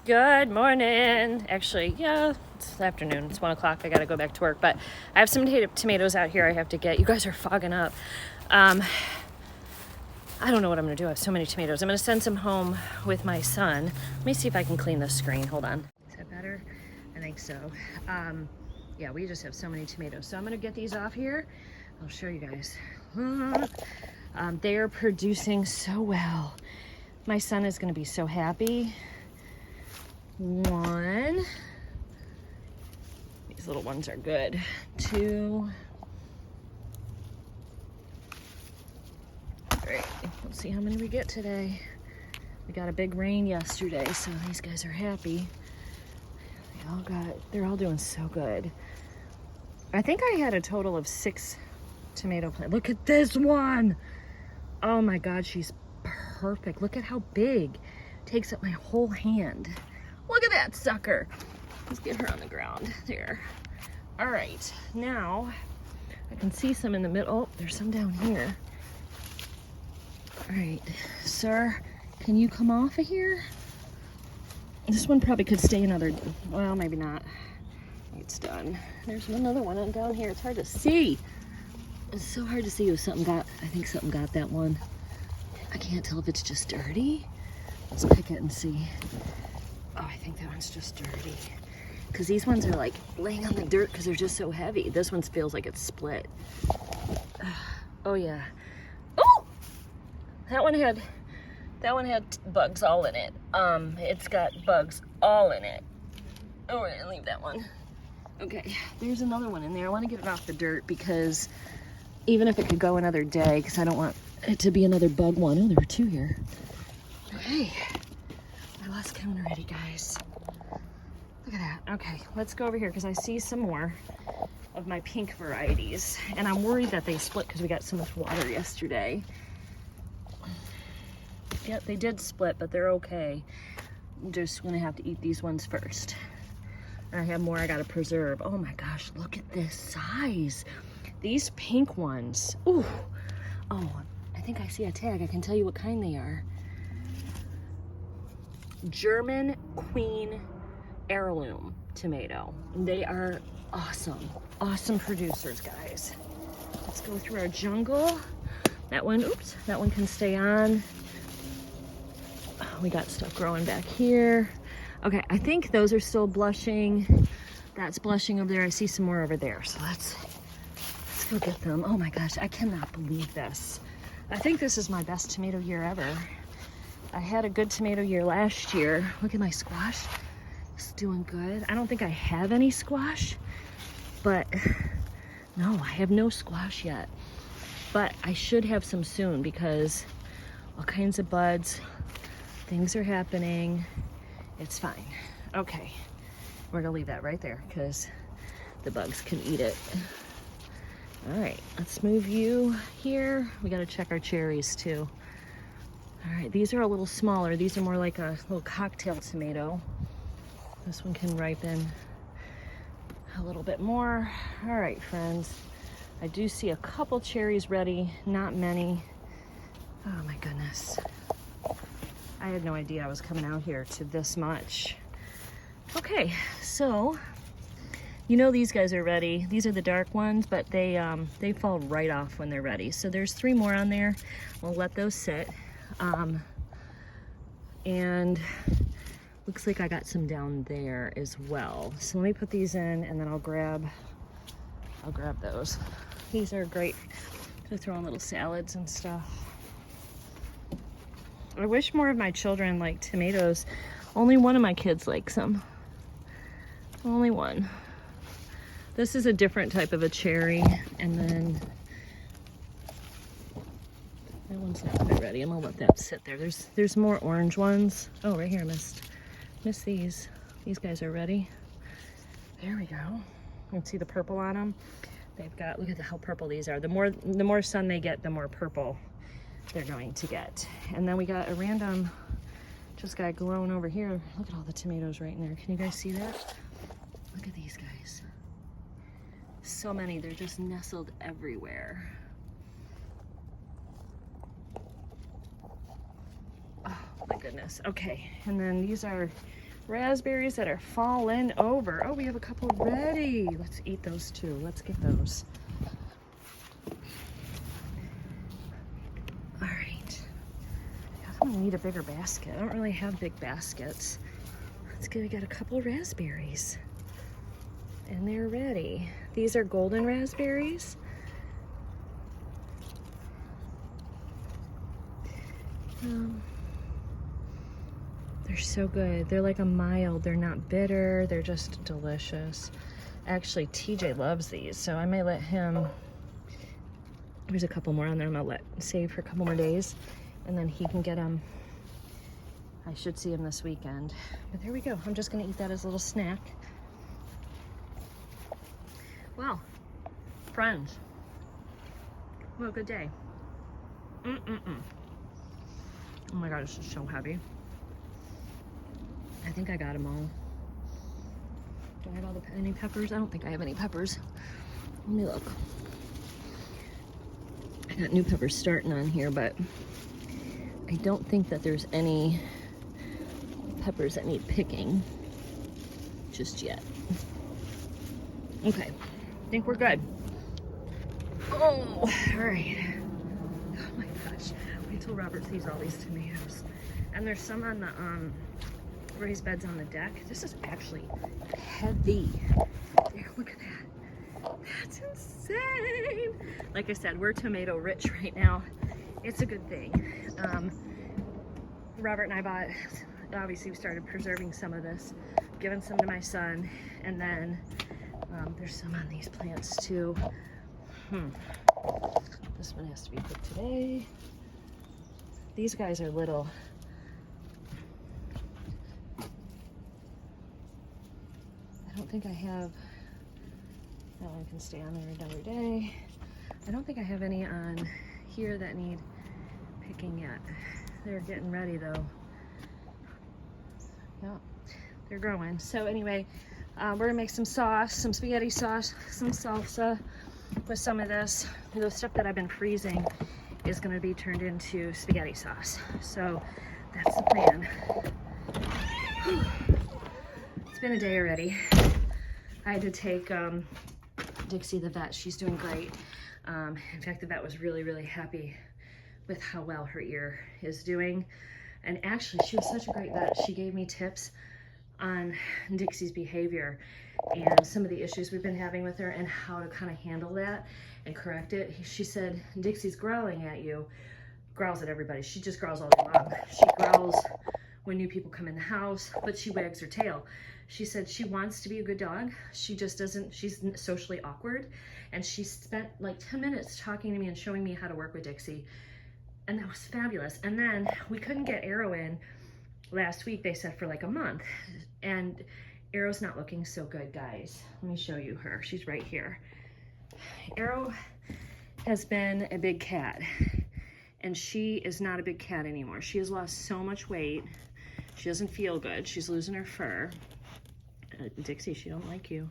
Good morning. Actually, yeah, it's afternoon. It's 1 o'clock. I got to go back to work, but I have some tomatoes out here I have to get. You guys are fogging up. I don't know what I'm going to do. I have so many tomatoes. I'm going to send some home with my son. Let me see if I can clean this screen. Hold on. Is that better? I think so. Yeah, we just have so many tomatoes. So I'm going to get these off here. I'll show you guys. They are producing so well. My son is going to be so happy. One. These little ones are good. Two. Three. Let's see how many we get today. We got a big rain yesterday, so these guys are happy. They're all doing so good. I think I had a total of 6 tomato plants. Look at this one. Oh my God, she's perfect. Look at how big. Takes up my whole hand. Look at that sucker. Let's get her on the ground. There. All right, now I can see some in the middle. Oh, there's some down here. All right, sir, can you come off of here? This one probably could stay another, well, maybe not. It's done. There's another one down here. It's hard to see. It's so hard to see if something got, I think something got that one. I can't tell if it's just dirty. Let's pick it and see. Oh, I think that one's just dirty. Because these ones are like laying on the dirt because they're just so heavy. This one feels like it's split. Oh yeah. Oh! That one had bugs all in it. It's got bugs all in it. Oh, we're gonna leave that one. Okay, there's another one in there. I want to get it off the dirt because even if it could go another day, because I don't want it to be another bug one. Oh, there were 2 here. Okay. I lost count already, guys. Look at that. Okay, let's go over here because I see some more of my pink varieties. And I'm worried that they split because we got so much water yesterday. Yep, they did split, but they're okay. I'm just gonna have to eat these ones first. And I have more I gotta preserve. Oh my gosh, look at this size. These pink ones. Ooh. Oh, I think I see a tag. I can tell you what kind they are. German Queen heirloom tomato. They are awesome. Awesome producers, guys. Let's go through our jungle. That one, oops, that one can stay on. We got stuff growing back here. Okay, I think those are still blushing. That's blushing over there. I see some more over there. So let's go get them. Oh my gosh, I cannot believe this. I think this is my best tomato year ever. I had a good tomato year last year. Look at my squash. It's doing good. I don't think I have any squash, but no, I have no squash yet. But I should have some soon because all kinds of buds, things are happening. It's fine. Okay, we're gonna leave that right there because the bugs can eat it. All right, let's move you here. We gotta check our cherries too. All right, these are a little smaller. These are more like a little cocktail tomato. This one can ripen a little bit more. All right, friends. I do see a couple cherries ready, not many. Oh my goodness. I had no idea I was coming out here to this much. Okay, so you know these guys are ready. These are the dark ones, but they fall right off when they're ready. So there's 3 more on there. We'll let those sit. And looks like I got some down there as well. So let me put these in and then I'll grab those. These are great to throw in little salads and stuff. I wish more of my children liked tomatoes. Only one of my kids likes them. Only one. This is a different type of a cherry. And then that one's not quite ready. I'm gonna let that sit there. There's more orange ones. Oh, right here, I missed these. These guys are ready. There we go. You can see the purple on them. They've got, look at how purple these are. The more sun they get, the more purple they're going to get. And then we got a random, just got glowing over here. Look at all the tomatoes right in there. Can you guys see that? Look at these guys. So many, they're just nestled everywhere. Oh my goodness. Okay, and then these are raspberries that are falling over. Oh, we have a couple ready. Let's eat those too. Let's get those. All right. I'm gonna need a bigger basket. I don't really have big baskets. Let's get, we got a couple raspberries. And they're ready. These are golden raspberries. They're so good. They're like a mild, they're not bitter, they're just delicious. Actually, TJ loves these, so I may let him, there's a couple more on there I'm gonna save for a couple more days, and then he can get them. I should see him this weekend. But there we go. I'm just gonna eat that as a little snack. Well, friends, what a good day. Oh my god, this is so heavy. I think I got them all. Do I have any peppers? I don't think I have any peppers. Let me look. I got new peppers starting on here, but I don't think that there's any peppers that need picking just yet. Okay, I think we're good. Oh, all right. Oh my gosh, wait till Robert sees all these tomatoes. And there's some on the raised beds on the deck. This is actually heavy. There, look at that. That's insane. Like I said, we're tomato rich right now. It's a good thing. Robert and I bought, obviously we started preserving some of this, giving some to my son, and then there's some on these plants too. This one has to be picked today. These guys are little. I don't think I have, that one can stay on there another day. I don't think I have any on here that need picking yet. They're getting ready though. Yeah, they're growing. So anyway, we're gonna make some sauce, some spaghetti sauce, some salsa with some of this. The stuff that I've been freezing is gonna be turned into spaghetti sauce. So that's the plan. It's been a day already. I had to take Dixie the vet. She's doing great. In fact, the vet was really, really happy with how well her ear is doing. And actually, she was such a great vet. She gave me tips on Dixie's behavior and some of the issues we've been having with her and how to kind of handle that and correct it. She said, Dixie's growling at you, growls at everybody. She just growls all day long. She growls when new people come in the house, but she wags her tail. She said she wants to be a good dog. She just doesn't, she's socially awkward. And she spent like 10 minutes talking to me and showing me how to work with Dixie. And that was fabulous. And then we couldn't get Arrow in last week, they said, for like a month. And Arrow's not looking so good, guys. Let me show you her. She's right here. Arrow has been a big cat, and she is not a big cat anymore. She has lost so much weight. She doesn't feel good. She's losing her fur. Dixie, she don't like you.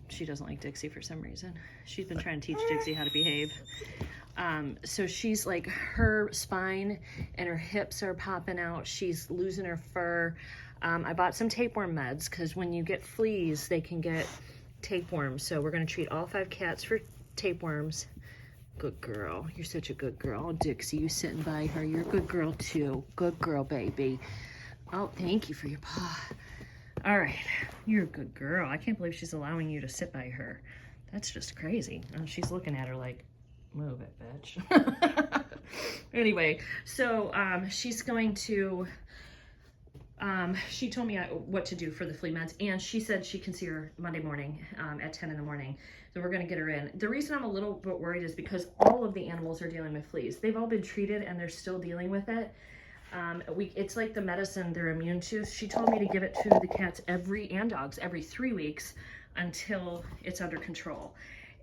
She doesn't like Dixie for some reason. She's been trying to teach Dixie how to behave. So she's like, her spine and her hips are popping out. She's losing her fur. I bought some tapeworm meds because when you get fleas, they can get tapeworms. So we're going to treat all 5 cats for tapeworms. Good girl. You're such a good girl. Oh, Dixie, you sitting by her. You're a good girl too. Good girl, baby. Oh, thank you for your paw. All right. You're a good girl. I can't believe she's allowing you to sit by her. That's just crazy. And she's looking at her like, move it, bitch. Anyway, so she's going to, she told me what to do for the flea meds, and she said she can see her Monday morning at 10 in the morning. So we're going to get her in. The reason I'm a little bit worried is because all of the animals are dealing with fleas. They've all been treated and they're still dealing with it. It's like the medicine they're immune to. She told me to give it to the cats and dogs every 3 weeks until it's under control.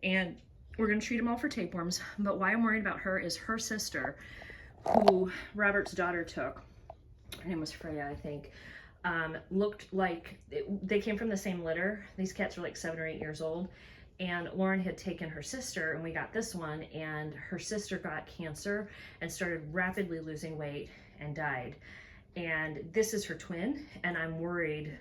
And we're going to treat them all for tapeworms. But why I'm worried about her is her sister, who Robert's daughter took, her name was Freya, I think, looked like, they came from the same litter. These cats were like 7 or 8 years old. And Lauren had taken her sister, and we got this one, and her sister got cancer and started rapidly losing weight and died. and this is her twin, and I'm worried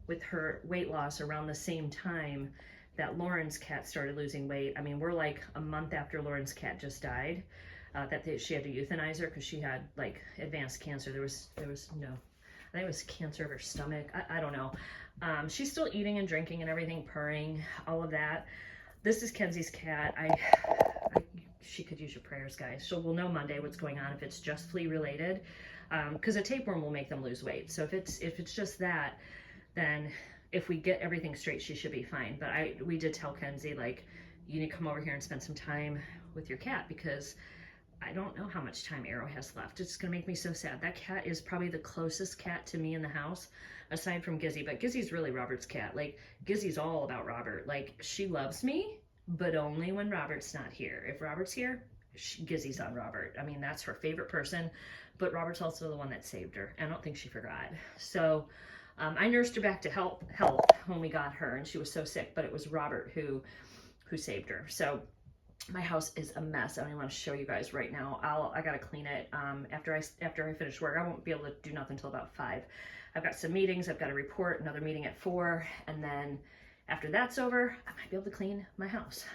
with her weight loss around the same time that Lauren's cat started losing weight. I mean, we're like a month after Lauren's cat just died, she had to euthanize her because she had like advanced cancer. There was no, I think it was cancer of her stomach. I don't know. She's still eating and drinking and everything, purring, all of that. This is Kenzie's cat. She could use your prayers, guys. We'll know Monday what's going on, if it's just flea related, because a tapeworm will make them lose weight. So if it's just that, then if we get everything straight, she should be fine. But we did tell Kenzie, like, you need to come over here and spend some time with your cat, because I don't know how much time Arrow has left. It's gonna make me so sad. That cat is probably the closest cat to me in the house, aside from Gizzy. But Gizzy's really Robert's cat. Like, Gizzy's all about Robert. Like, she loves me, but only when Robert's not here. If Robert's here, Gizzy's on Robert. I mean, that's her favorite person, but Robert's also the one that saved her. I don't think she forgot. So I nursed her back to health when we got her, and she was so sick, but it was Robert who saved her. So my house is a mess. I don't even want to show you guys right now. I gotta clean it after I finish work. I won't be able to do nothing until about 5. I've got some meetings. I've got to report, another meeting at 4, and then after that's over, I might be able to clean my house.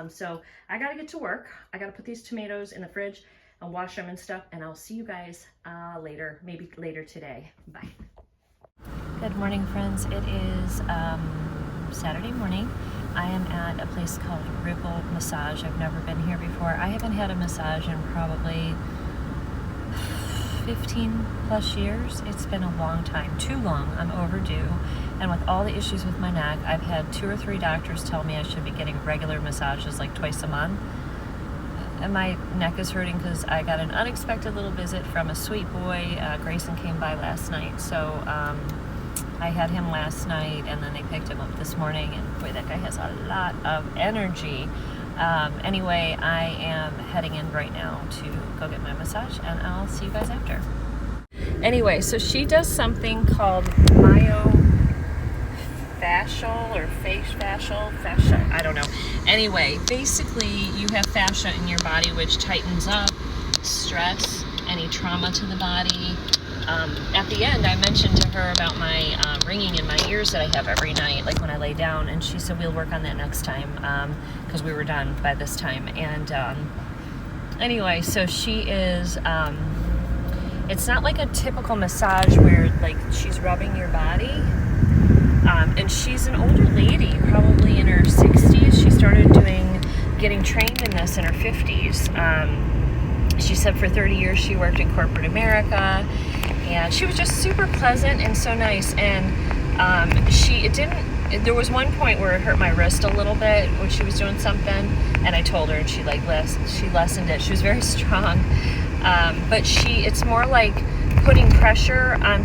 So I gotta get to work. I gotta put these tomatoes in the fridge and wash them and stuff, and I'll see you guys later, maybe later today. Bye. Good morning, friends. It is Saturday morning. I am at a place called Ripple Massage. I've never been here before. I haven't had a massage in probably 15 plus years. It's been a long time, too long. I'm overdue. And with all the issues with my neck, I've had 2 or 3 doctors tell me I should be getting regular massages like twice a month. And my neck is hurting because I got an unexpected little visit from a sweet boy. Grayson came by last night, so I had him last night, and then they picked him up this morning, and boy, that guy has a lot of energy. Anyway, I am heading in right now to go get my massage, and I'll see you guys after. Anyway, so she does something called myofascial or fascia, I don't know. Anyway, basically you have fascia in your body which tightens up stress, any trauma to the body. At the end, I mentioned to her about my ringing in my ears that I have every night, like when I lay down, and she said we'll work on that next time, because we were done by this time. And anyway, so she is, it's not like a typical massage where like she's rubbing your body, and she's an older lady, probably in her 60s. She started getting trained in this in her 50s. She said for 30 years she worked in corporate America, and she was just super pleasant and so nice. And there was one point where it hurt my wrist a little bit when she was doing something, and I told her, and she lessened it. She was very strong, but it's more like putting pressure on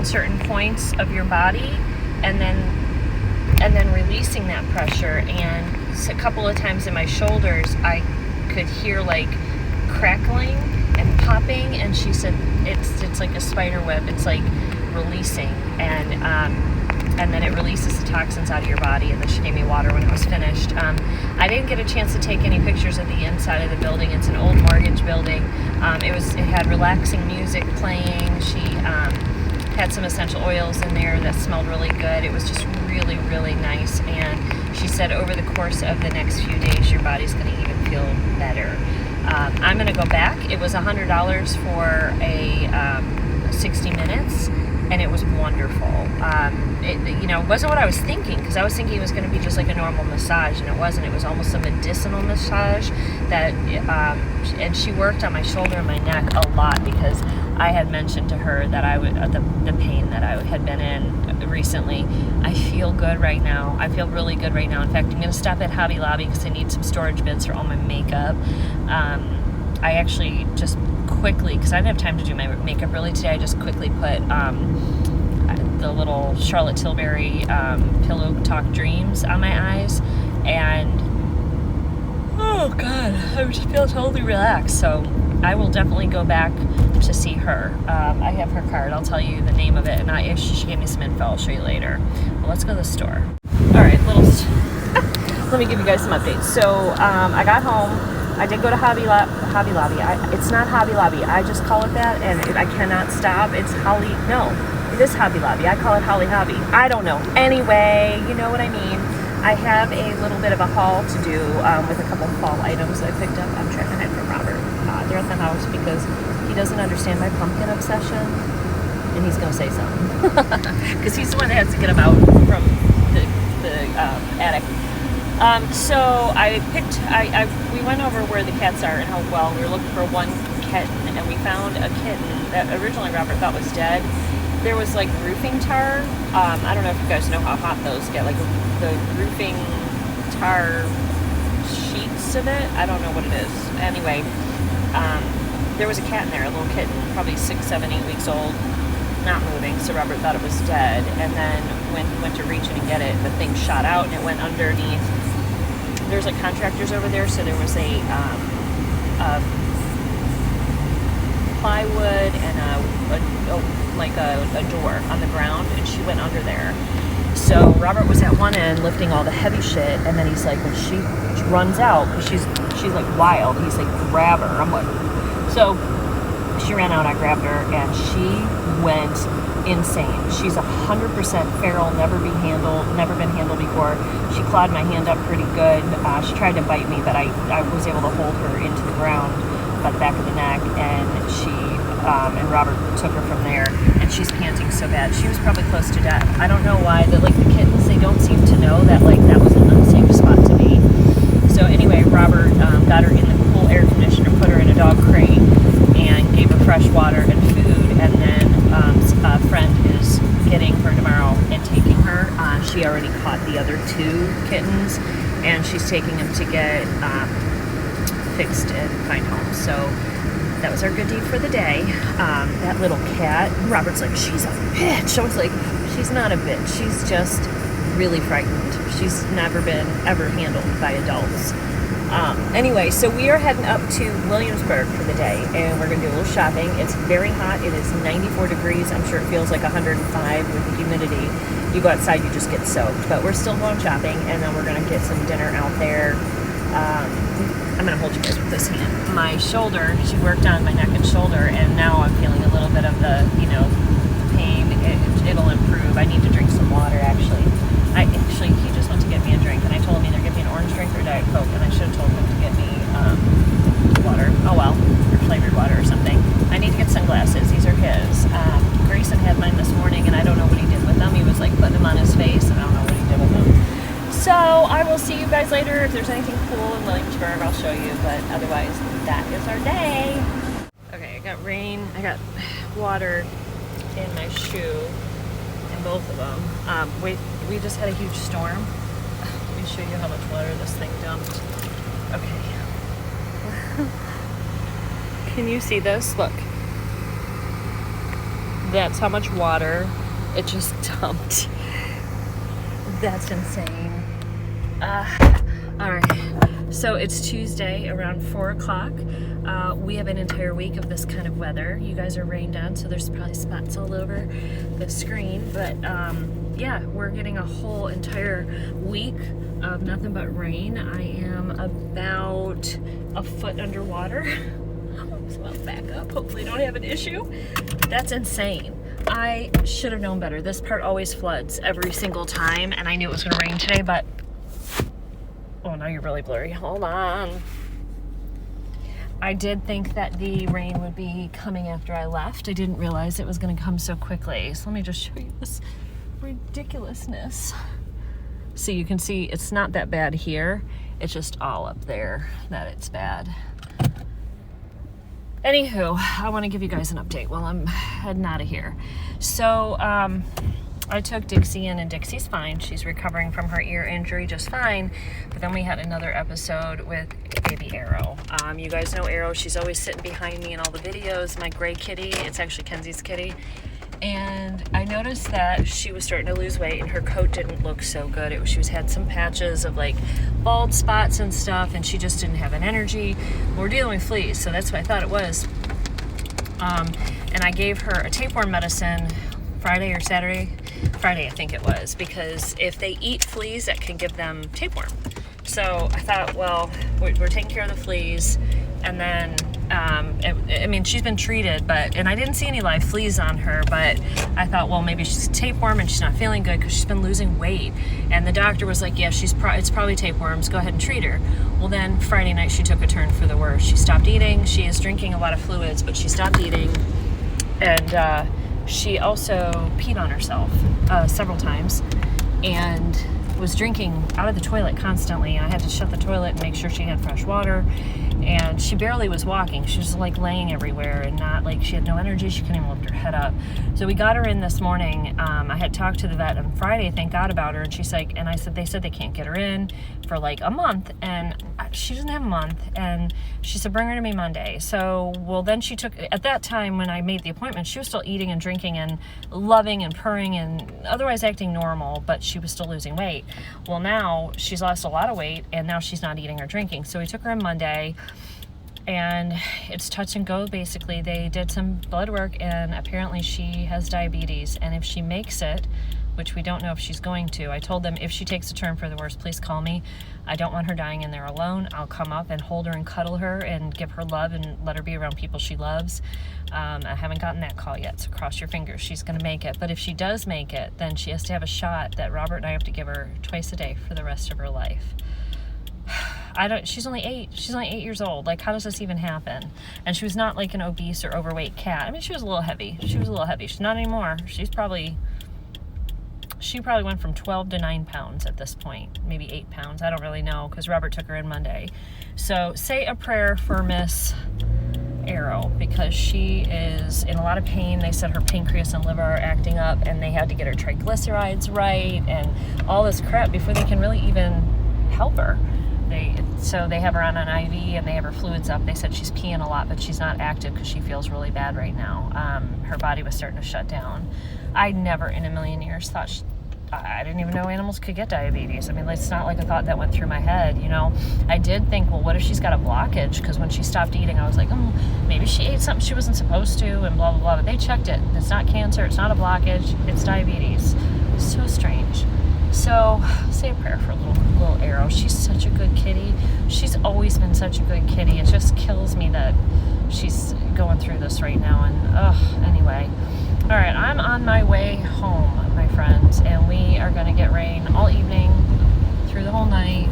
certain points of your body, and then releasing that pressure. And a couple of times in my shoulders, I could hear like crackling and popping, and she said it's like a spider web. It's like releasing, and then it releases the toxins out of your body. And then she gave me water when it was finished. I didn't get a chance to take any pictures of the inside of the building. It's an old mortgage building. It had relaxing music playing. She had some essential oils in there that smelled really good. It was just really, really nice. And she said over the course of the next few days, your body's going to even feel better. I'm going to go back. It was $100 for a 60 minutes, and it was wonderful. It wasn't what I was thinking, because I was thinking it was going to be just like a normal massage, and it wasn't. It was almost a medicinal massage and she worked on my shoulder and my neck a lot, because I had mentioned to her that the pain that I had been in recently. I feel good right now. I feel really good right now. In fact, I'm going to stop at Hobby Lobby because I need some storage bins for all my makeup. I actually just quickly, because I didn't have time to do my makeup really today, I just quickly put the little Charlotte Tilbury Pillow Talk Dreams on my eyes, and oh god, I just feel totally relaxed. So I will definitely go back to see her. I have her card. I'll tell you the name of it, and if she gave me some info, I'll show you later. Well, let's go to the store. All right, let me give you guys some updates. So I got home. I did go to Hobby Lobby. It's not Hobby Lobby. I just call it that, and I cannot stop. It's Holly. No, it is Hobby Lobby. I call it Holly Hobby. I don't know. Anyway, you know what I mean. I have a little bit of a haul to do with a couple fall items I picked up. I'm trying to hide from Robert. They're at the house because he doesn't understand my pumpkin obsession, and he's going to say something. Because he's the one that has to get them out from the attic. So we went over where the cats are and how well we were looking for one kitten, and we found a kitten that originally Robert thought was dead. There was like roofing tar. I don't know if you guys know how hot those get, like the roofing tar sheets of it. I don't know what it is. Anyway, there was a cat in there, a little kitten, probably 6, 7, 8 weeks old, not moving, so Robert thought it was dead. And then when he went to reach in and get it, the thing shot out and it went underneath. There's like contractors over there, so there was a plywood and a door on the ground, and she went under there. So Robert was at one end lifting all the heavy shit, and then he's like, when she runs out, she's like wild, he's like, grab her. I'm like, so she ran out, I grabbed her, and she went insane. She's 100% feral, never been handled before. She clawed my hand up pretty good. She tried to bite me, but I was able to hold her into the ground by the back of the neck, and and Robert took her from there, and she's panting so bad. She was probably close to death. I don't know why, the kittens, they don't seem to know that that was an unsafe spot to be. So anyway, Robert got her in the cool air conditioner, put her in a dog crate, and gave her fresh water and food, and then a friend is getting her tomorrow and taking her. She already caught the other 2 kittens, and she's taking them to get fixed and find homes. So that was our good deed for the day. That little cat, Robert's like, she's a bitch. I was like, she's not a bitch. She's just really frightened. She's never been ever handled by adults. Anyway, so we are heading up to Williamsburg for the day, and we're going to do a little shopping. It's very hot. It is 94 degrees. I'm sure it feels like 105 with the humidity. You go outside, you just get soaked. But we're still going shopping, and then we're going to get some dinner out there. I'm going to hold you guys with this hand. My shoulder, she worked on my neck and shoulder, and now I'm feeling a little bit of the, pain. It'll improve. I need to drink some water, actually. He just went to get me a drink, and I told him either get me an orange drink or Diet Coke, and I should have told him to get me water. Oh well, or flavored water or something. I need to get sunglasses. These are his. Grayson had mine this morning, and I don't know what he did with them. He was like putting them on his face, and I don't know what he did with them. So I will see you guys later. If there's anything cool in Williamsburg, I'll show you, but otherwise, that is our day. Okay, I got rain. I got water in my shoe, in both of them. We just had a huge storm. Let me show you how much water this thing dumped. Okay. Can you see this? Look. That's how much water it just dumped. That's insane. All right. So it's Tuesday around 4 o'clock. We have an entire week of this kind of weather. You guys are rained on, so there's probably spots all over the screen. But yeah, we're getting a whole entire week of nothing but rain. I am about a foot underwater. So I'll back up. Hopefully I don't have an issue. That's insane. I should have known better. This part always floods every single time, and I knew it was going to rain today, but oh, now you're really blurry. Hold on. I did think that the rain would be coming after I left. I didn't realize it was going to come so quickly. So let me just show you this ridiculousness. So you can see it's not that bad here. It's just all up there that it's bad. Anywho, I want to give you guys an update while I'm heading out of here. So, I took Dixie in, and Dixie's fine. She's recovering from her ear injury just fine. But then we had another episode with baby Arrow. You guys know Arrow. She's always sitting behind me in all the videos. My gray kitty. It's actually Kenzie's kitty. And I noticed that she was starting to lose weight, and her coat didn't look so good. She had some patches of like bald spots and stuff, and she just didn't have an energy. We're dealing with fleas, so that's what I thought it was. And I gave her a tapeworm medicine Friday or Saturday. Friday, I think it was, because if they eat fleas, that can give them tapeworm. So I thought, well, we're taking care of the fleas, and then I mean, she's been treated, and I didn't see any live fleas on her, but I thought, well, maybe she's tapeworm and she's not feeling good because she's been losing weight. And the doctor was like, yeah, it's probably tapeworms. Go ahead and treat her. Well, then Friday night she took a turn for the worse. She stopped eating. She is drinking a lot of fluids, but she stopped eating. And she also peed on herself several times and was drinking out of the toilet constantly. I had to shut the toilet and make sure she had fresh water. And she barely was walking. She was like laying everywhere and not like, she had no energy. She couldn't even lift her head up. So we got her in this morning. I had talked to the vet on Friday, thank God, about her. And she's like, and I said, they said they can't get her in for like a month. And she doesn't have a month. And she said, bring her to me Monday. So, well, then she took, at that time when I made the appointment, she was still eating and drinking and loving and purring and otherwise acting normal, but she was still losing weight. Well, now she's lost a lot of weight and now she's not eating or drinking. So we took her on Monday. And it's touch and go, basically. They did some blood work, and apparently she has diabetes. And if she makes it, which we don't know if she's going to, I told them if she takes a turn for the worse, please call me. I don't want her dying in there alone. I'll come up and hold her and cuddle her and give her love and let her be around people she loves. I haven't gotten that call yet, so cross your fingers. She's going to make it. But if she does make it, then she has to have a shot that Robert and I have to give her twice a day for the rest of her life. She's only 8 years old. Like, how does this even happen? And she was not like an obese or overweight cat. I mean, she was a little heavy. She's not anymore. She probably went from 12 to 9 pounds at this point, maybe 8 pounds. I don't really know, because Robert took her in Monday. So say a prayer for Miss Arrow, because she is in a lot of pain. They said her pancreas and liver are acting up, and they had to get her triglycerides right and all this crap before they can really even help her. So they have her on an IV and they have her fluids up. They said she's peeing a lot, but she's not active because she feels really bad right now. Her body was starting to shut down. I never in a million years thought I didn't even know animals could get diabetes. I mean, it's not like a thought that went through my head, you know. I did think, well, what if she's got a blockage? Because when she stopped eating, I was like, maybe she ate something she wasn't supposed to and blah, blah, blah. But they checked it. It's not cancer. It's not a blockage. It's diabetes. So strange. So say a prayer for little Arrow. She's such a good kitty. She's always been such a good kitty. It just kills me that she's going through this right now. And anyway. All right, I'm on my way home, my friends, and we are going to get rain all evening through the whole night.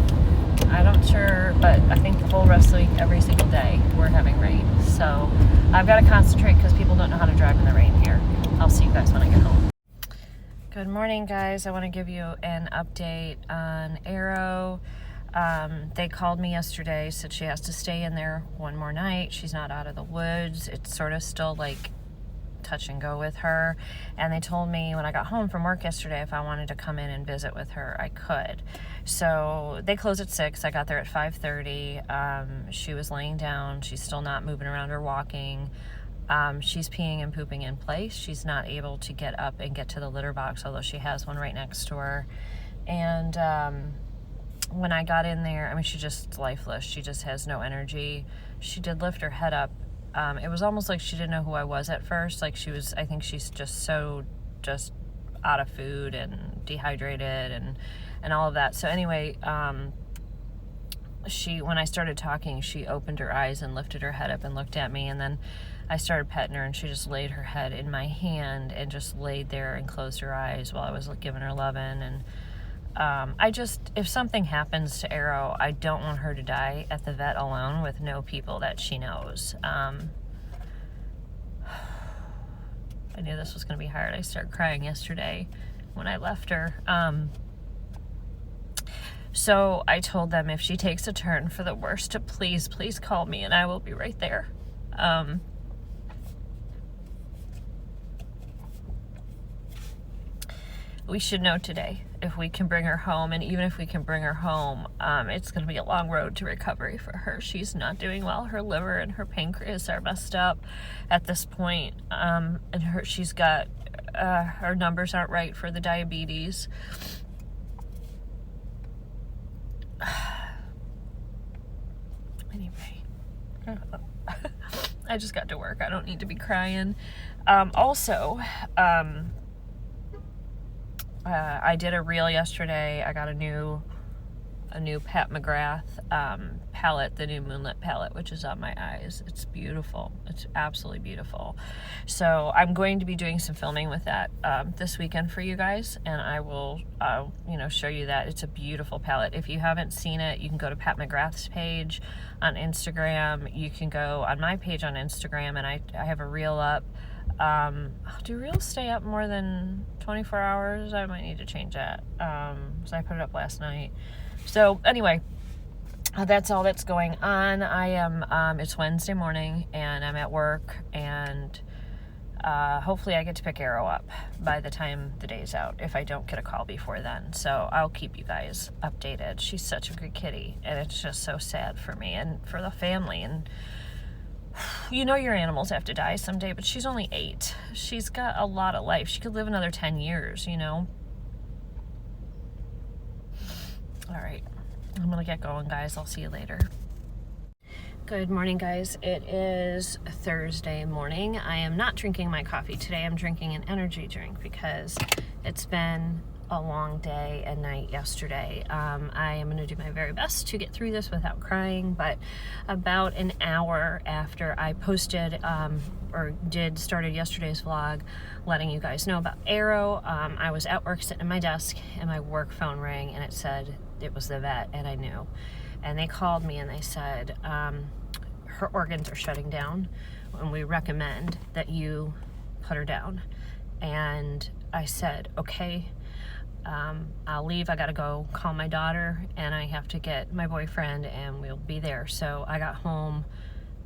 I'm not sure, but I think the whole rest of the week, every single day, we're having rain. So I've got to concentrate because people don't know how to drive in the rain here. I'll see you guys when I get home. Good morning, guys. I want to give you an update on Arrow. They called me yesterday, said she has to stay in there one more night. She's not out of the woods. It's sort of still like touch and go with her. And they told me when I got home from work yesterday, if I wanted to come in and visit with her, I could. So they close at 6. I got there at 5:30. She was laying down. She's still not moving around or walking. She's peeing and pooping in place. She's not able to get up and get to the litter box, although she has one right next to her. And when I got in there, I mean, she's just lifeless. She just has no energy. She did lift her head up. It was almost like she didn't know who I was at first. Like I think she's just out of food and dehydrated and all of that. So anyway, when I started talking, she opened her eyes and lifted her head up and looked at me, and then I started petting her, and she just laid her head in my hand and just laid there and closed her eyes while I was giving her loving. And if something happens to Arrow, I don't want her to die at the vet alone with no people that she knows. I knew this was going to be hard. I started crying yesterday when I left her. So I told them if she takes a turn for the worst, to please call me and I will be right there. We should know today if we can bring her home, and even if we can bring her home, it's going to be a long road to recovery for her. She's not doing well. Her liver and her pancreas are messed up at this point, and she's got her numbers aren't right for the diabetes. Anyway, I just got to work. I don't need to be crying. I did a reel yesterday. I got a new a new Pat McGrath palette, the new Moonlit palette, which is on my eyes. It's beautiful. It's absolutely beautiful. So I'm going to be doing some filming with that this weekend for you guys, and I will, show you that. It's a beautiful palette. If you haven't seen it, you can go to Pat McGrath's page on Instagram. You can go on my page on Instagram, and I have a reel up. Do reels stay up more than 24 hours? I might need to change that. So I put it up last night. So anyway, that's all that's going on. I am, it's Wednesday morning and I'm at work, and hopefully I get to pick Arrow up by the time the day's out, if I don't get a call before then. So I'll keep you guys updated. She's such a good kitty, and it's just so sad for me and for the family. And you know your animals have to die someday, but she's only 8. She's got a lot of life. She could live another 10 years, you know? All right. I'm going to get going, guys. I'll see you later. Good morning, guys. It is Thursday morning. I am not drinking my coffee today. I'm drinking an energy drink because it's been a long day and night yesterday. I am going to do my very best to get through this without crying, but about an hour after I posted started yesterday's vlog letting you guys know about Arrow, I was at work sitting at my desk and my work phone rang and it said it was the vet, and I knew. And they called me and they said, her organs are shutting down and we recommend that you put her down. And I said, okay. I'll leave. I gotta go call my daughter, and I have to get my boyfriend, and we'll be there. So I got home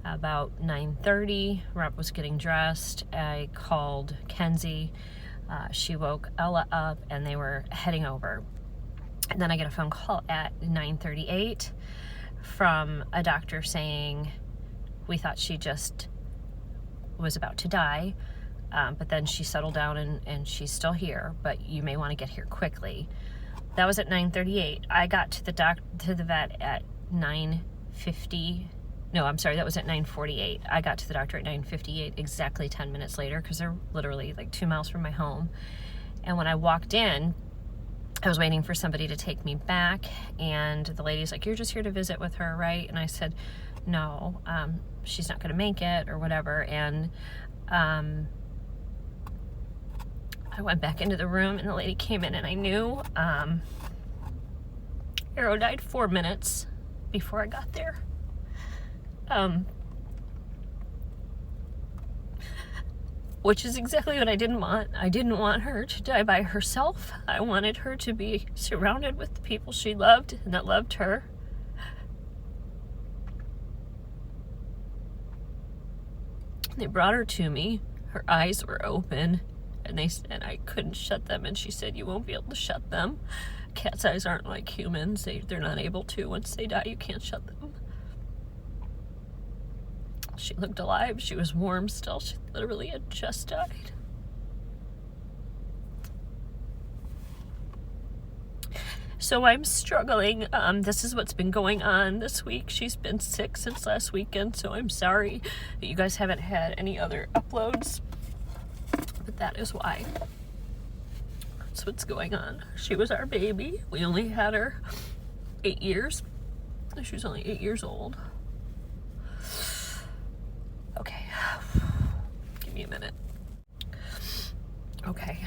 about 9:30. Rob was getting dressed. I called Kenzie. She woke Ella up, and they were heading over. And then I get a phone call at 9:38 from a doctor saying, we thought she just was about to die. But then she settled down and she's still here, but you may want to get here quickly. That was at 9:38. I got to the vet at 9:50. No, I'm sorry, that was at 9:48. I got to the doctor at 9:58, exactly 10 minutes later, because they're literally like 2 miles from my home. And when I walked in, I was waiting for somebody to take me back, and the lady's like, you're just here to visit with her, right? And I said, no, she's not going to make it or whatever. And I went back into the room, and the lady came in, and I knew Arrow died 4 minutes before I got there. Which is exactly what I didn't want. I didn't want her to die by herself. I wanted her to be surrounded with the people she loved and that loved her. They brought her to me. Her eyes were open. And I couldn't shut them, and she said, you won't be able to shut them. Cat's eyes aren't like humans. They're not able to. Once they die, you can't shut them. She looked alive. She was warm still. She literally had just died. So I'm struggling. This is what's been going on this week. She's been sick since last weekend, so I'm sorry that you guys haven't had any other uploads. But that is why. That's what's going on. She was our baby. We only had her 8 years. She was only 8 years old. Okay. Give me a minute. Okay.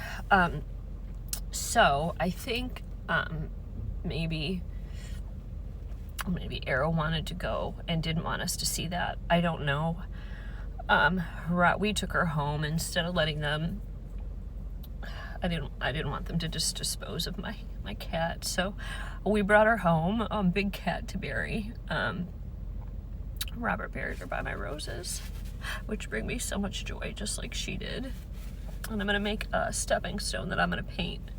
So I think maybe Arrow wanted to go and didn't want us to see that. I don't know. We took her home instead of letting them. I didn't want them to just dispose of my cat, so we brought her home. Big cat to bury. Robert buried her by my roses, which bring me so much joy, just like she did. And I'm gonna make a stepping stone that I'm gonna paint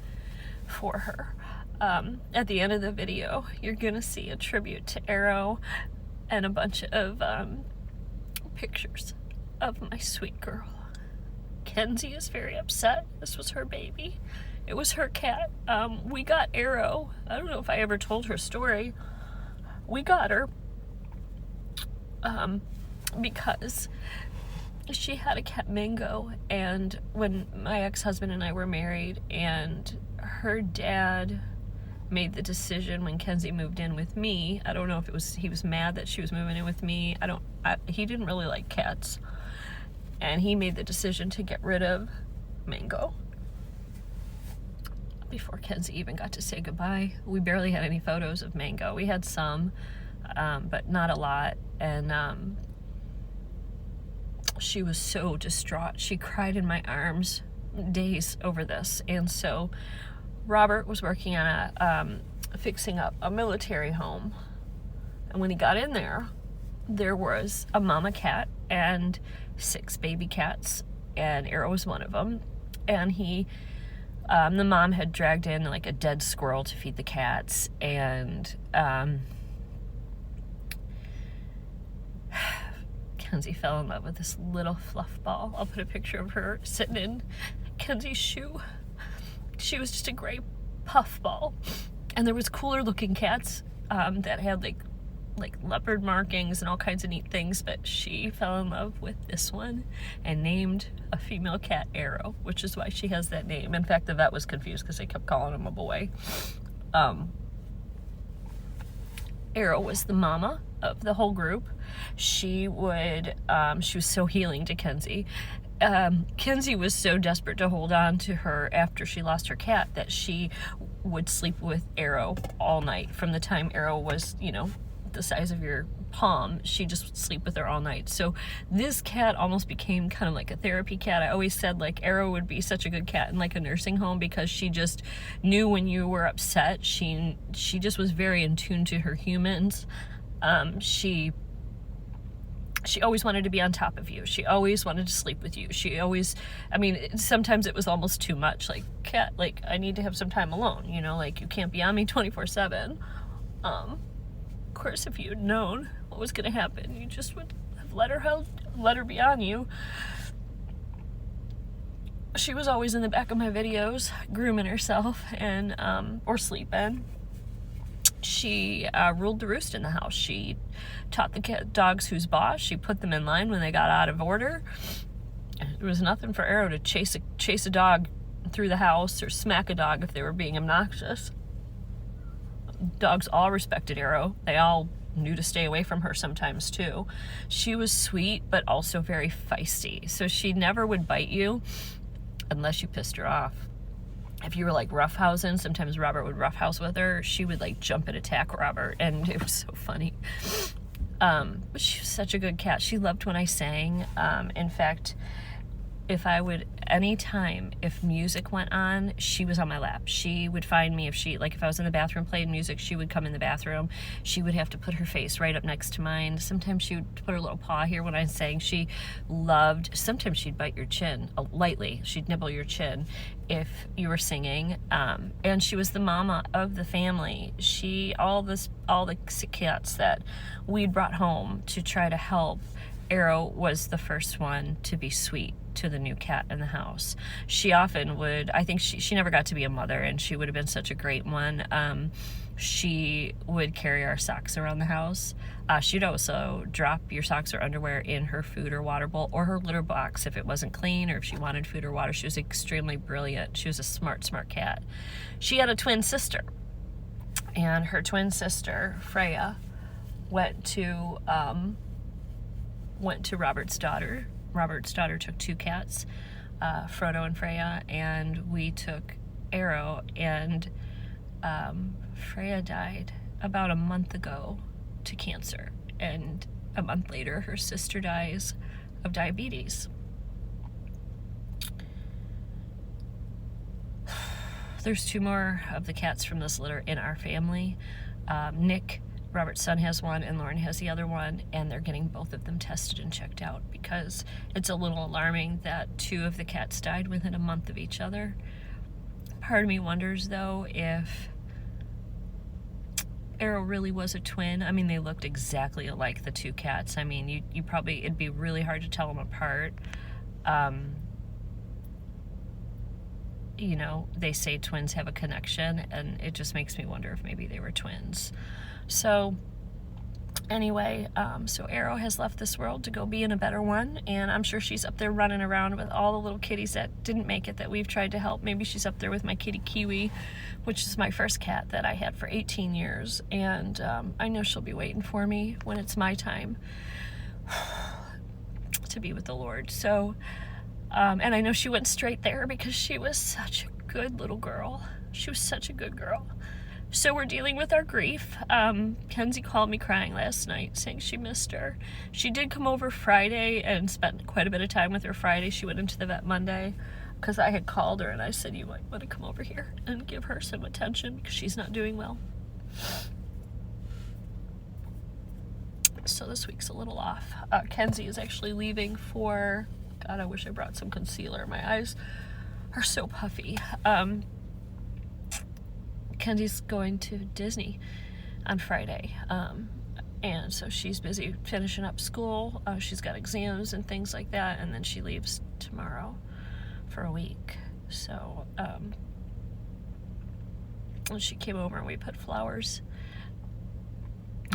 for her. At the end of the video, you're gonna see a tribute to Arrow and a bunch of pictures of my sweet girl. Kenzie is very upset. This was her baby. It was her cat. We got Arrow. I don't know if I ever told her story. We got her because she had a cat, Mingo, and when my ex-husband and I were married, and her dad made the decision when Kenzie moved in with me. I don't know if it was he was mad that she was moving in with me. He didn't really like cats. And he made the decision to get rid of Mango before Kenzie even got to say goodbye. We barely had any photos of Mango. We had some, but not a lot. And she was so distraught. She cried in my arms days over this. And so Robert was working on fixing up a military home. And when he got in there, there was a mama cat and 6 baby cats, and Arrow was one of them. And the mom had dragged in like a dead squirrel to feed the cats, and Kenzie fell in love with this little fluff ball. I'll put a picture of her sitting in Kenzie's shoe. She was just a gray puff ball. And there was cooler looking cats that had like leopard markings and all kinds of neat things, but she fell in love with this one and named a female cat Arrow, which is why she has that name. In fact, the vet was confused because they kept calling him a boy. Arrow was the mama of the whole group. She was so healing to Kenzie. Kenzie was so desperate to hold on to her after she lost her cat that she would sleep with Arrow all night. From the time Arrow was, the size of your palm, she just would sleep with her all night. So this cat almost became kind of like a therapy cat. I always said like Arrow would be such a good cat in like a nursing home because she just knew when you were upset. She just was very in tune to her humans. She always wanted to be on top of you. She always wanted to sleep with you. Sometimes it was almost too much. Like, cat, like, I need to have some time alone, like, you can't be on me 24/7. Of course, if you had known what was going to happen, you just would have let her be on you. She was always in the back of my videos, grooming herself and, or sleeping. She ruled the roost in the house. She taught the dogs who's boss. She put them in line when they got out of order. There was nothing for Arrow to chase a dog through the house or smack a dog if they were being obnoxious. Dogs all respected Arrow. They all knew to stay away from her sometimes too. She was sweet, but also very feisty. So she never would bite you unless you pissed her off. If you were like roughhousing, sometimes Robert would roughhouse with her. She would like jump and attack Robert, and it was so funny. But she was such a good cat. She loved when I sang. In fact, if music went on, she was on my lap. She would find me if I was in the bathroom playing music, she would come in the bathroom. She would have to put her face right up next to mine. Sometimes she would put her little paw here when I sang. Sometimes she'd bite your chin lightly. She'd nibble your chin if you were singing. And she was the mama of the family. All the cats that we'd brought home to try to help, Arrow was the first one to be sweet to the new cat in the house. She often would, I think she never got to be a mother, and she would have been such a great one. She would carry our socks around the house. She'd also drop your socks or underwear in her food or water bowl or her litter box if it wasn't clean or if she wanted food or water. She was extremely brilliant. She was a smart cat. She had a twin sister, and her twin sister, Freya, went to Robert's daughter. Robert's daughter took 2 cats, Frodo and Freya, and we took Arrow, and Freya died about a month ago to cancer, and a month later her sister dies of diabetes. There's 2 more of the cats from this litter in our family. Nick, Robert's son, has one, and Lauren has the other one, and they're getting both of them tested and checked out because it's a little alarming that 2 of the cats died within a month of each other. Part of me wonders, though, if Arrow really was a twin. They looked exactly alike, the 2 cats. It'd be really hard to tell them apart. They say twins have a connection, and it just makes me wonder if maybe they were twins. So Anyway, so Arrow has left this world to go be in a better one, and I'm sure she's up there running around with all the little kitties that didn't make it that we've tried to help. Maybe she's up there with my kitty Kiwi, which is my first cat that I had for 18 years, and I know she'll be waiting for me when it's my time to be with the Lord. So, and I know she went straight there because she was such a good little girl. She was such a good girl. So we're dealing with our grief. Kenzie called me crying last night saying she missed her. She did come over Friday and spent quite a bit of time with her Friday. She went into the vet Monday because I had called her and I said, you might want to come over here and give her some attention because she's not doing well. So this week's a little off. Kenzie is actually leaving for, God, I wish I brought some concealer. My eyes are so puffy. Kenzie's going to Disney on Friday, and so she's busy finishing up school. She's got exams and things like that, and then she leaves tomorrow for a week. So she came over and we put flowers.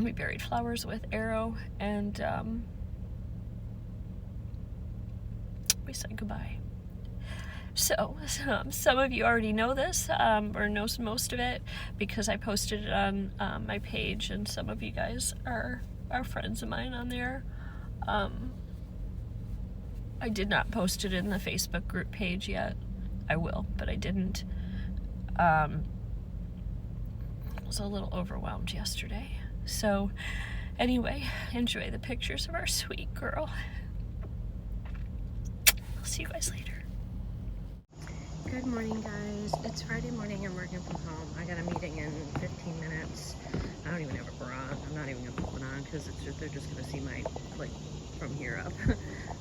We buried flowers with Arrow, and we said goodbye. So, some of you already know this, or know most of it, because I posted it on my page, and some of you guys are friends of mine on there. I did not post it in the Facebook group page yet. I will, but I didn't. I was a little overwhelmed yesterday. So, anyway, enjoy the pictures of our sweet girl. I'll see you guys later. Good morning, guys. It's Friday morning. I'm working from home. I got a meeting in 15 minutes. I don't even have a bra. I'm not even gonna put it on because they're just gonna see my, like, from here up.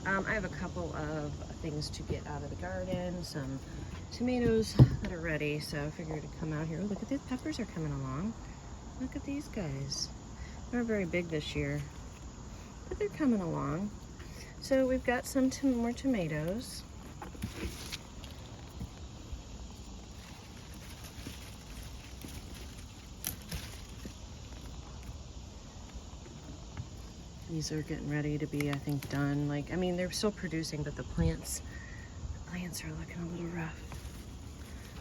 I have a couple of things to get out of the garden. Some tomatoes that are ready, so I figured to come out here. Look at these peppers are coming along. Look at these guys. They're very big this year, but they're coming along. So we've got some more tomatoes. These are getting ready to be, I think, done. Like, I mean, they're still producing, but the plants are looking a little rough.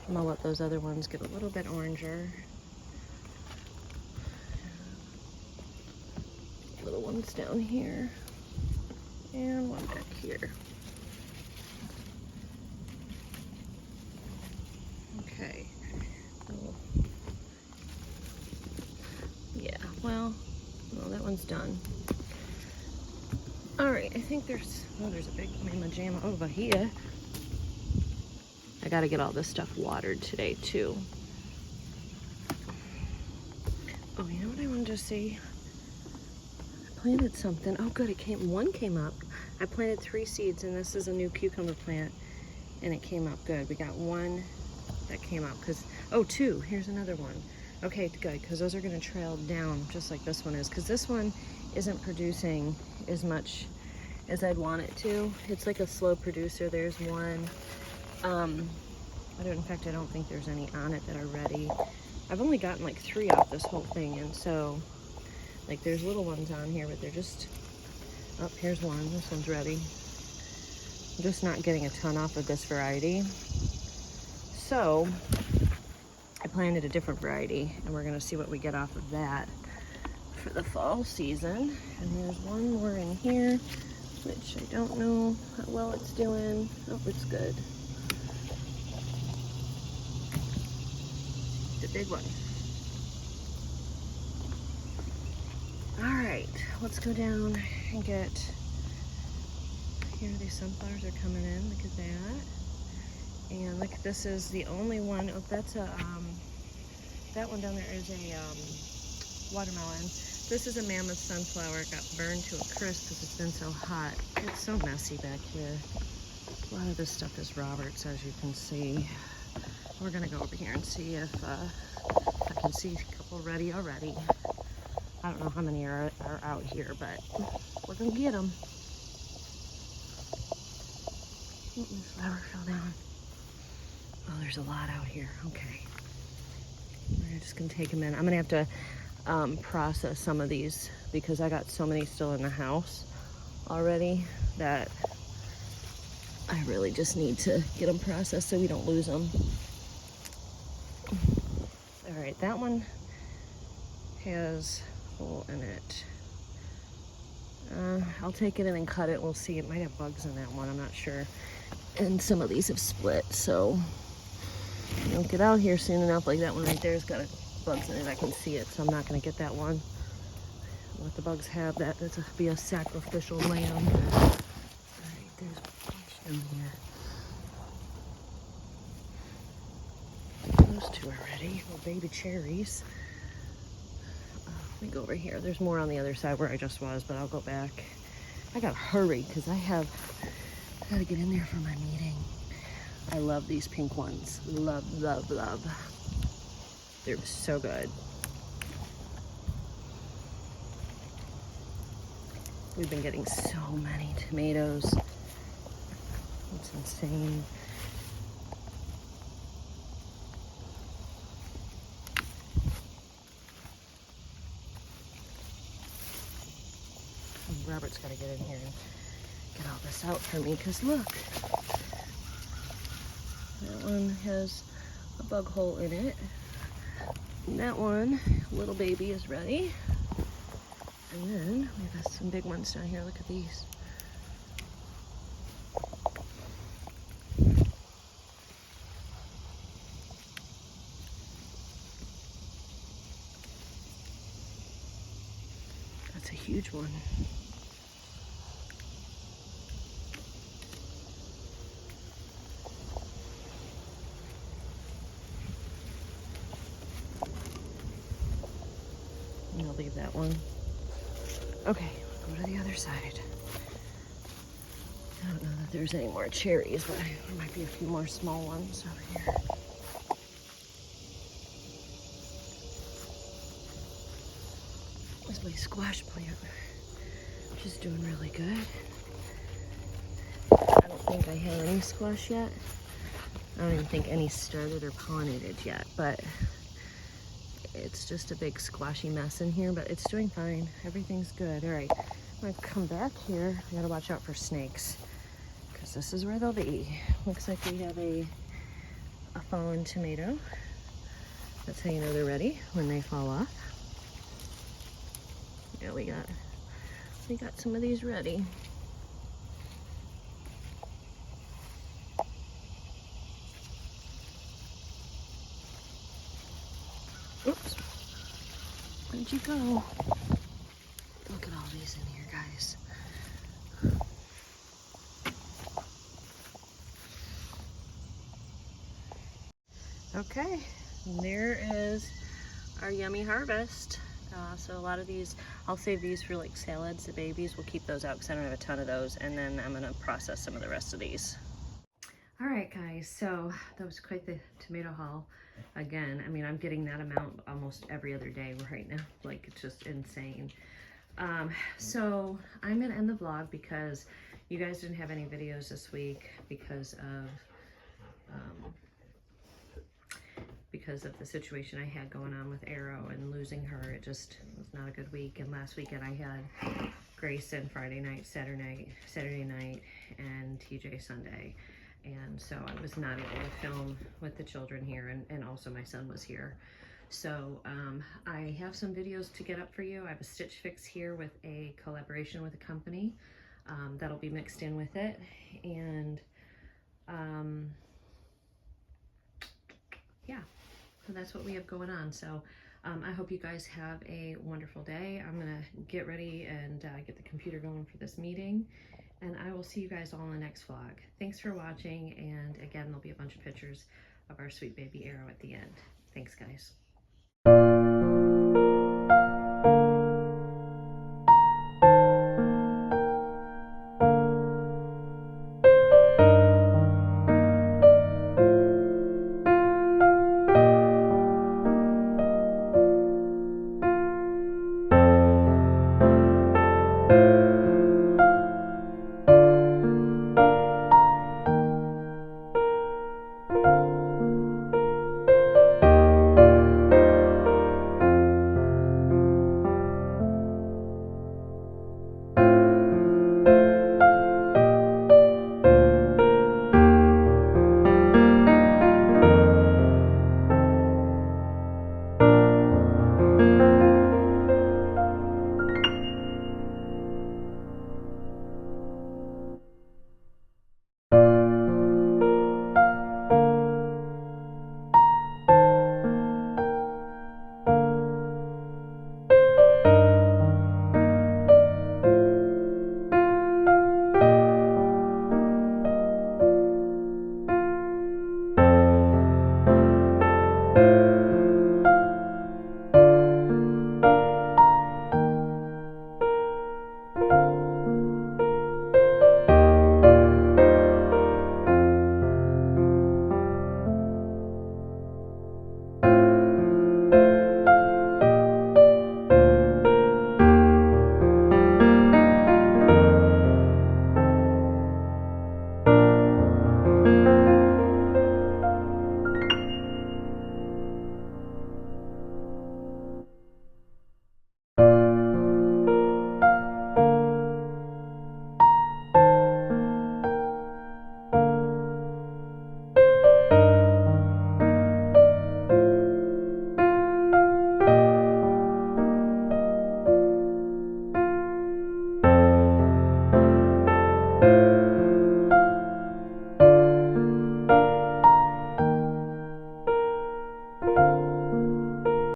I'm gonna let those other ones get a little bit oranger. Little ones down here, and one back here. Okay. Yeah, well, that one's done. All right, I think there's a big mama jam over here. I gotta get all this stuff watered today too. Oh, you know what I wanted to see? I planted something. Oh good, one came up. I planted 3 seeds, and this is a new cucumber plant, and it came up good. We got one that came up, oh, 2, here's another one. Okay, good, because those are gonna trail down just like this one is, because this one isn't producing as much as I'd want it to. It's like a slow producer. There's one. In fact, I don't think there's any on it that are ready. I've only gotten like 3 off this whole thing, and so, like, there's little ones on here, but they're just, oh, here's one. This one's ready. I'm just not getting a ton off of this variety. So, I planted a different variety, and we're gonna see what we get off of that for the fall season. And there's one more in here, which I don't know how well it's doing. Oh, it's good. The big one. All right, let's go down and get, here these sunflowers are coming in, look at that. And look, this is the only one, oh, that's a, that one down there is a watermelon. This is a mammoth sunflower. It got burned to a crisp because it's been so hot. It's so messy back here. A lot of this stuff is Robert's, as you can see. We're gonna go over here and see if I can see a couple ready already. I don't know how many are out here, but we're gonna get them. Oh, this flower fell down. Oh, there's a lot out here. Okay. We're just gonna take them in. I'm gonna have to process some of these because I got so many still in the house already that I really just need to get them processed so we don't lose them. All right, that one has a hole in it. I'll take it in and cut it. We'll see. It might have bugs in that one. I'm not sure. And some of these have split, so if I don't get out here soon enough. Like that one right there's got bugs in it. I can see it, so I'm not going to get that one. Let the bugs have that. That's be a sacrificial lamb. All right, there's a bunch in here. Those two are ready. Little baby cherries. Let me go over here. There's more on the other side where I just was, but I'll go back. I gotta hurry because I gotta get in there for my meeting. I love these pink ones. Love, love, love. They're so good. We've been getting so many tomatoes. It's insane. Robert's got to get in here and get all this out for me because look, that one has a bug hole in it. And that one, little baby, is ready. And then we've got some big ones down here. Look at these. That's a huge one. I'll leave that one. Okay, go to the other side. I don't know that there's any more cherries, but there might be a few more small ones over here. This is my squash plant. She's doing really good. I don't think I have any squash yet. I don't even think any started or pollinated yet, but it's just a big squashy mess in here, but it's doing fine. Everything's good. All right, I'm gonna come back here. I gotta watch out for snakes because this is where they'll be. Looks like we have a fallen tomato. That's how you know they're ready, when they fall off. Yeah, we got some of these ready. Oops. Where'd you go? Look at all these in here, guys. Okay, there is our yummy harvest. So a lot of these, I'll save these for like salads, the babies. We'll keep those out because I don't have a ton of those. And then I'm gonna process some of the rest of these. All right, guys, so that was quite the tomato haul. Again, I mean, I'm getting that amount almost every other day right now. Like, it's just insane. So I'm gonna end the vlog because you guys didn't have any videos this week because of the situation I had going on with Arrow and losing her. It just was not a good week. And last weekend I had Grayson Friday night, Saturday night, and TJ Sunday. And so I was not able to film with the children here, and also my son was here. So I have some videos to get up for you. I have a Stitch Fix here with a collaboration with a company that'll be mixed in with it. And yeah, so that's what we have going on. So I hope you guys have a wonderful day. I'm gonna get ready and get the computer going for this meeting. And I will see you guys all in the next vlog. Thanks for watching, and again, there'll be a bunch of pictures of our sweet baby Arrow at the end. Thanks, guys.